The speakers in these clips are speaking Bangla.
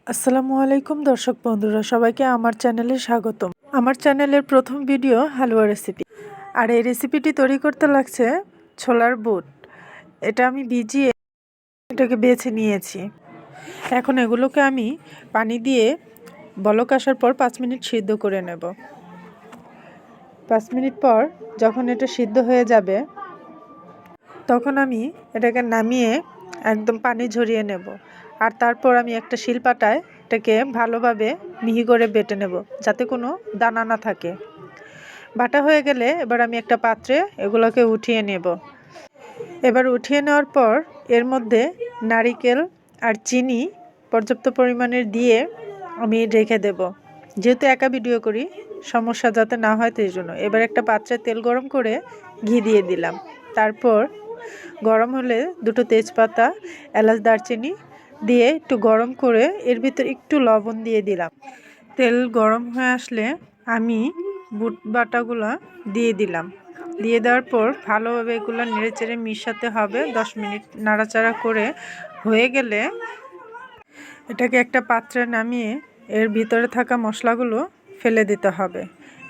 আসসালামু আলাইকুম দর্শক বন্ধুরা, সবাইকে আমার চ্যানেলে স্বাগতম। আমার চ্যানেলের প্রথম ভিডিও হালুয়া রেসিপি। আর এই রেসিপিটি তৈরি করতে লাগছে ছোলার বুট। এটা আমি ভিজিয়ে এটাকে বেছে নিয়েছি। এখন এগুলোকে আমি পানি দিয়ে বলক আসার পর 5 মিনিট সিদ্ধ করে নেব। 5 মিনিট পর যখন এটা সিদ্ধ হয়ে যাবে তখন আমি এটাকে নামিয়ে একদম পানি ঝরিয়ে নেব। আর তারপর আমি একটা শিলপাটায় এটাকে ভালোভাবে মিহি করে বেটে নেব, যাতে কোনো দানা না থাকে। বাটা হয়ে গেলে এবার আমি একটা পাত্রে এগুলোকে উঠিয়ে নেব। এবার উঠিয়ে নেওয়ার পর এর মধ্যে নারিকেল আর চিনি পর্যাপ্ত পরিমাণের দিয়ে আমি রেখে দেব। যেহেতু একা ভিডিও করি, সমস্যা যাতে না হয় সেই জন্য। এবার একটা পাত্রে তেল গরম করে ঘি দিয়ে দিলাম। তারপর গরম হলে দুটো তেজপাতা, এলাচ, দারচিনি দিয়ে একটু গরম করে এর ভিতর একটু লবণ দিয়ে দিলাম। তেল গরম হয়ে আসলে আমি বুট বাটাগুলো দিয়ে দিলাম। দিয়ে দেওয়ার পর ভালোভাবে এগুলো নেড়েচেড়ে মিশাতে হবে। 10 মিনিট নাড়াচাড়া করে হয়ে গেলে এটাকে একটা পাত্রে নামিয়ে এর ভিতরে থাকা মশলাগুলো ফেলে দিতে হবে।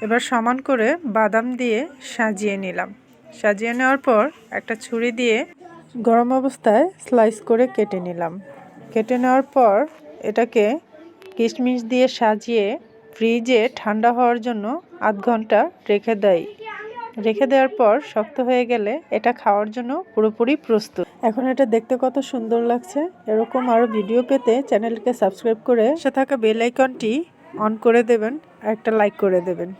এবার সমান করে বাদাম দিয়ে সাজিয়ে নিলাম। সাজিয়ে নেওয়ার পর একটা ছুরি দিয়ে গরম অবস্থায় স্লাইস করে কেটে নিলাম। কেটে নেওয়ার পর এটাকে কিশমিশ দিয়ে সাজিয়ে ফ্রিজে ঠান্ডা হওয়ার জন্য আধ ঘন্টা রেখে দেওয়ার পর শক্ত হয়ে গেলে এটা খাওয়ার জন্য পুরোপুরি প্রস্তুত। এখন এটা দেখতে কত সুন্দর লাগছে। এরকম আরও ভিডিও পেতে চ্যানেলকে সাবস্ক্রাইব করে পাশে থাকা বেল আইকনটি অন করে দেবেন আর একটা লাইক করে দেবেন।